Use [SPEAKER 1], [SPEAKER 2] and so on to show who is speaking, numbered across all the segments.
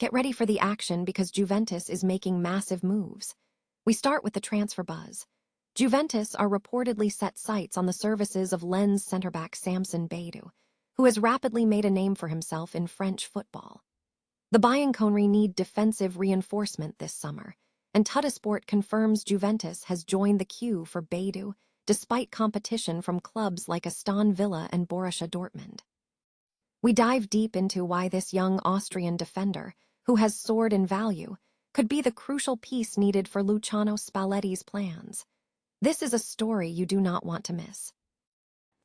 [SPEAKER 1] Get ready for the action because Juventus is making massive moves. We start with the transfer buzz. Juventus are reportedly set sights on the services of Lens centre-back Samson Baidoo, who has rapidly made a name for himself in French football. The Bianconeri need defensive reinforcement this summer, and Tuttosport confirms Juventus has joined the queue for Baidoo, despite competition from clubs like Aston Villa and Borussia Dortmund. We dive deep into why this young Austrian defender, who has soared in value, could be the crucial piece needed for Luciano Spalletti's plans. This is a story you do not want to miss.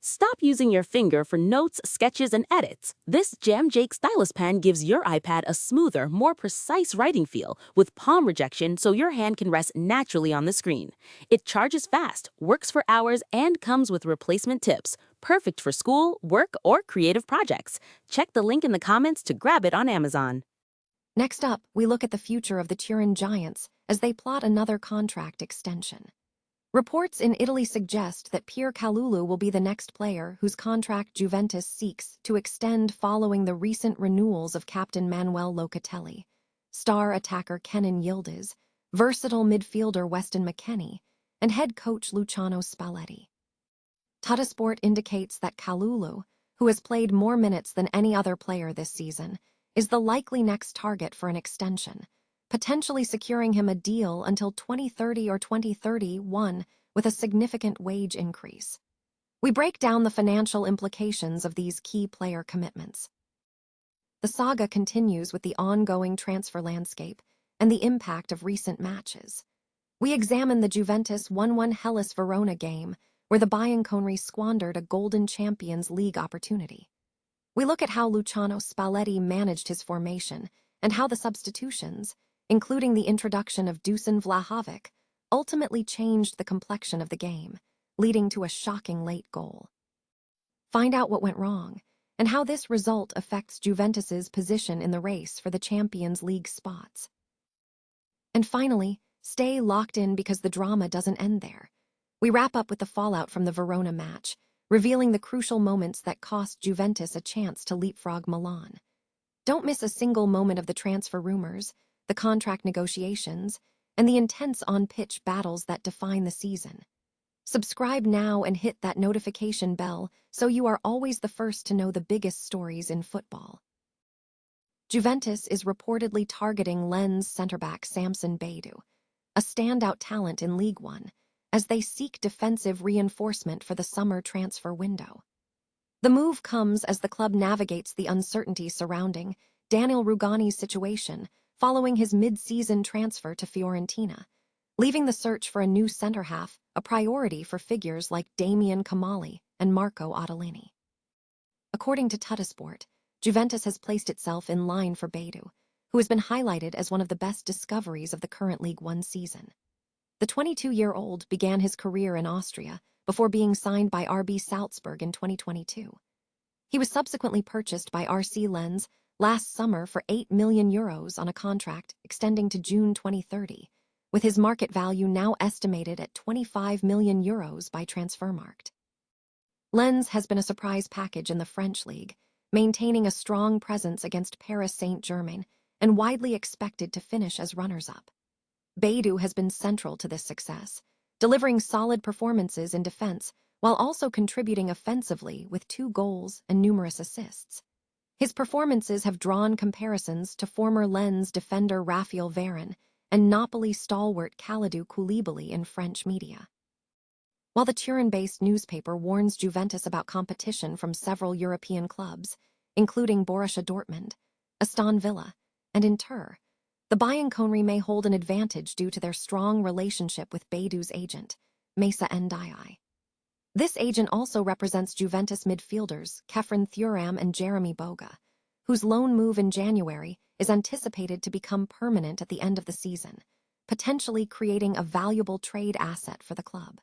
[SPEAKER 2] Stop using your finger for notes, sketches, and edits. This Jam Jake stylus pen gives your iPad a smoother, more precise writing feel with palm rejection so your hand can rest naturally on the screen. It charges fast, works for hours, and comes with replacement tips. Perfect for school, work, or creative projects. Check the link in the comments to grab it on Amazon.
[SPEAKER 1] Next up, we look at the future of the Turin Giants as they plot another contract extension. Reports in Italy suggest that Kalulu will be the next player whose contract Juventus seeks to extend following the recent renewals of captain Manuel Locatelli, star attacker Yildiz, versatile midfielder Weston McKennie, and head coach Luciano Spalletti. Tuttosport indicates that Kalulu, who has played more minutes than any other player this season, is the likely next target for an extension, potentially securing him a deal until 2030 or 2031 with a significant wage increase. We break down the financial implications of these key player commitments. The saga continues with the ongoing transfer landscape and the impact of recent matches. We examine the Juventus 1-1 Hellas Verona game, where the Bianconeri squandered a Golden Champions League opportunity. We look at how Luciano Spalletti managed his formation and how the substitutions, including the introduction of Dusan Vlahovic, ultimately changed the complexion of the game, leading to a shocking late goal. Find out what went wrong and how this result affects Juventus's position in the race for the Champions League spots. And finally, stay locked in because the drama doesn't end there. We wrap up with the fallout from the Verona match, revealing the crucial moments that cost Juventus a chance to leapfrog Milan. Don't miss a single moment of the transfer rumors, the contract negotiations, and the intense on-pitch battles that define the season. Subscribe now and hit that notification bell so you are always the first to know the biggest stories in football. Juventus is reportedly targeting Lens centre-back Samson Baidoo, a standout talent in League One, as they seek defensive reinforcement for the summer transfer window. The move comes as the club navigates the uncertainty surrounding Daniel Rugani's situation following his mid-season transfer to Fiorentina, leaving the search for a new centre-half a priority for figures like Damian Kamali and Marco Ottolini. According to Tuttosport, Juventus has placed itself in line for Baidoo, who has been highlighted as one of the best discoveries of the current League One season. The 22-year-old began his career in Austria before being signed by RB Salzburg in 2022. He was subsequently purchased by RC Lens last summer for €8 million on a contract extending to June 2030, with his market value now estimated at €25 million by Transfermarkt. Lens has been a surprise package in the French league, maintaining a strong presence against Paris Saint-Germain and widely expected to finish as runners-up. Baidoo has been central to this success, delivering solid performances in defense while also contributing offensively with 2 goals and numerous assists. His performances have drawn comparisons to former Lens defender Raphael Varane and Napoli stalwart Kalulu Koulibaly in French media. While the Turin-based newspaper warns Juventus about competition from several European clubs, including Borussia Dortmund, Aston Villa, and Inter, the Bianconeri may hold an advantage due to their strong relationship with Baidoo's agent, Mesa Ndiaye. This agent also represents Juventus midfielders Kefren Thuram and Jeremy Boga, whose loan move in January is anticipated to become permanent at the end of the season, potentially creating a valuable trade asset for the club.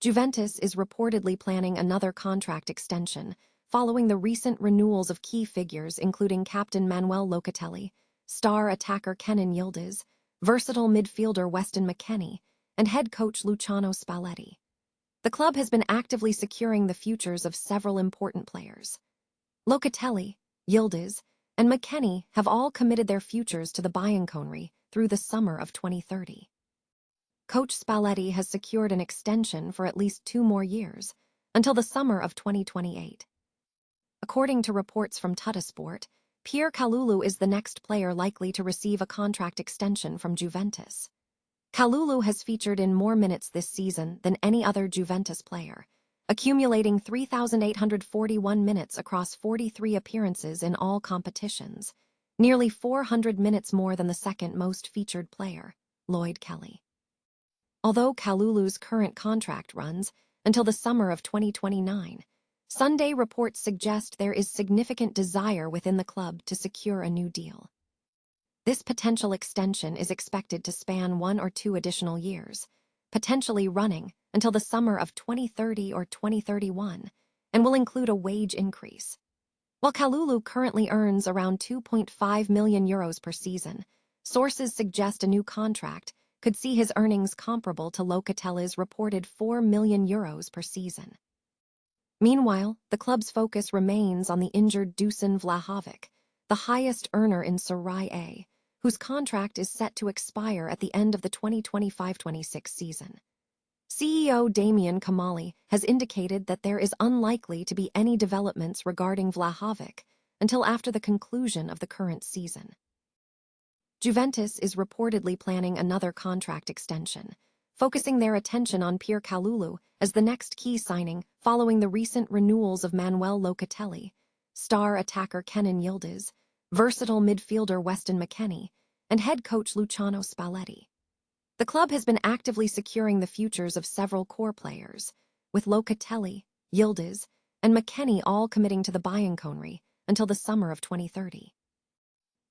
[SPEAKER 1] Juventus is reportedly planning another contract extension following the recent renewals of key figures including captain Manuel Locatelli, star attacker Yildiz, versatile midfielder Weston McKennie, and head coach Luciano Spalletti. The club has been actively securing the futures of several important players. Locatelli, Yildiz, and McKennie have all committed their futures to the Bianconeri through the summer of 2030. Coach Spalletti has secured an extension for at least 2 more years, until the summer of 2028. According to reports from Tuttosport, Pierre Kalulu is the next player likely to receive a contract extension from Juventus. Kalulu has featured in more minutes this season than any other Juventus player, accumulating 3,841 minutes across 43 appearances in all competitions, nearly 400 minutes more than the second most featured player, Locatelli. Although Kalulu's current contract runs until the summer of 2029, Sunday reports suggest there is significant desire within the club to secure a new deal. This potential extension is expected to span 1 or 2 additional years, potentially running until the summer of 2030 or 2031, and will include a wage increase. While Kalulu currently earns around €2.5 million per season, sources suggest a new contract could see his earnings comparable to Locatelli's reported €4 million per season. Meanwhile, the club's focus remains on the injured Dusan Vlahovic, the highest earner in Serie A, whose contract is set to expire at the end of the 2025-26 season. CEO Damian Kamali has indicated that there is unlikely to be any developments regarding Vlahovic until after the conclusion of the current season. Juventus is reportedly planning another contract extension, focusing their attention on Pierre Kalulu as the next key signing following the recent renewals of Manuel Locatelli, star attacker Kenan Yildiz, versatile midfielder Weston McKennie, and head coach Luciano Spalletti. The club has been actively securing the futures of several core players, with Locatelli, Yildiz, and McKennie all committing to the Bianconeri until the summer of 2030.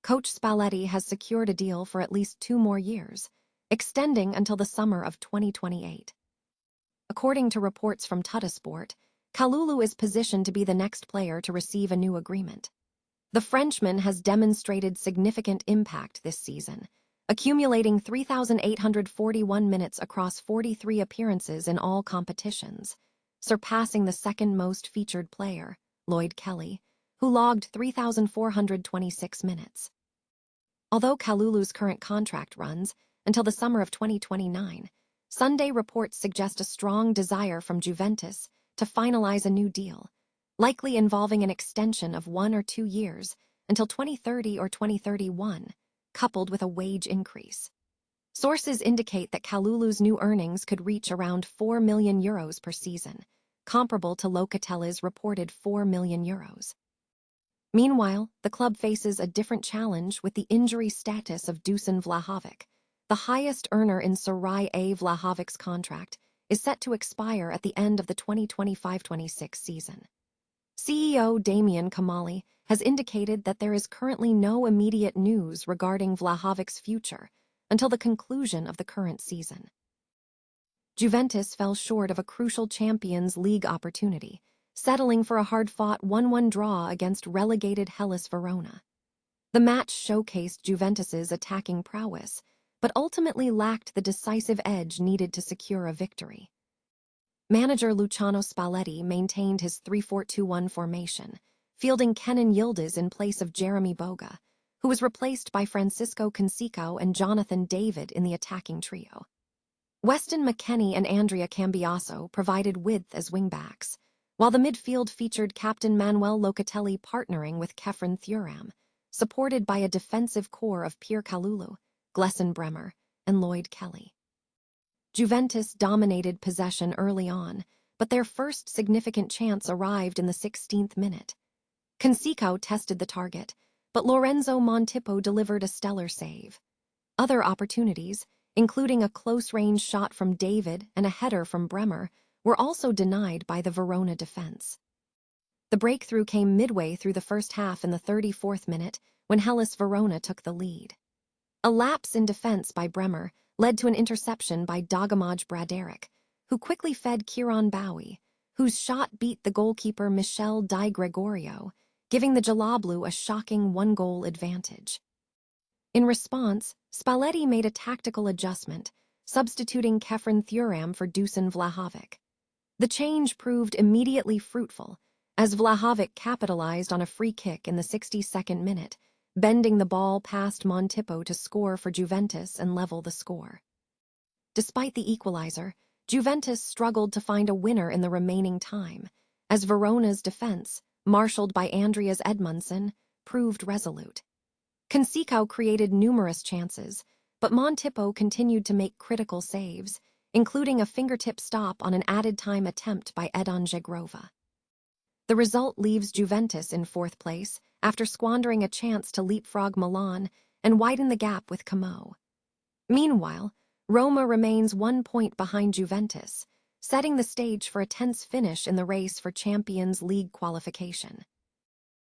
[SPEAKER 1] Coach Spalletti has secured a deal for at least 2 more years, extending until the summer of 2028. According to reports from Tuttosport, Kalulu is positioned to be the next player to receive a new agreement. The Frenchman has demonstrated significant impact this season, accumulating 3,841 minutes across 43 appearances in all competitions, surpassing the second most featured player, Locatelli, who logged 3,426 minutes. Although Kalulu's current contract runs until the summer of 2029, Sunday reports suggest a strong desire from Juventus to finalize a new deal, likely involving an extension of 1 or 2 years until 2030 or 2031, coupled with a wage increase. Sources indicate that Kalulu's new earnings could reach around €4 million per season, comparable to Locatelli's reported €4 million. Meanwhile, the club faces a different challenge with the injury status of Dusan Vlahovic. The highest earner in Serie A. Vlahovic's contract is set to expire at the end of the 2025-26 season. CEO Damian Kamali has indicated that there is currently no immediate news regarding Vlahovic's future until the conclusion of the current season. Juventus fell short of a crucial Champions League opportunity, settling for a hard-fought 1-1 draw against relegated Hellas Verona. The match showcased Juventus's attacking prowess, but ultimately lacked the decisive edge needed to secure a victory. Manager Luciano Spalletti maintained his 3-4-2-1 formation, fielding Kenan Yildiz in place of Jeremy Boga, who was replaced by Francisco Canseco and Jonathan David in the attacking trio. Weston McKennie and Andrea Cambiaso provided width as wingbacks, while the midfield featured captain Manuel Locatelli partnering with Kefren Thuram, supported by a defensive core of Pierre Kalulu, Glesson Bremer, and Locatelli. Juventus dominated possession early on, but their first significant chance arrived in the 16th minute. Canseco tested the target, but Lorenzo Montippo delivered a stellar save. Other opportunities, including a close-range shot from David and a header from Bremer, were also denied by the Verona defense. The breakthrough came midway through the first half in the 34th minute when Hellas Verona took the lead. A lapse in defense by Bremer led to an interception by Dagomaj Braderick, who quickly fed Kieran Bowie, whose shot beat the goalkeeper Michel Di Gregorio, giving the Jalablu a shocking 1-goal advantage. In response, Spalletti made a tactical adjustment, substituting Kefren Thuram for Dusan Vlahovic. The change proved immediately fruitful, as Vlahovic capitalized on a free kick in the 62nd minute, bending the ball past Montippo to score for Juventus and level the score. Despite the equalizer, Juventus struggled to find a winner in the remaining time, as Verona's defense, marshaled by Andreas Edmundsson, proved resolute. Consicao created numerous chances, but Montippo continued to make critical saves, including a fingertip stop on an added-time attempt by Edon Żegrova. The result leaves Juventus in fourth place after squandering a chance to leapfrog Milan and widen the gap with Como. Meanwhile, Roma remains 1 point behind Juventus, setting the stage for a tense finish in the race for Champions League qualification.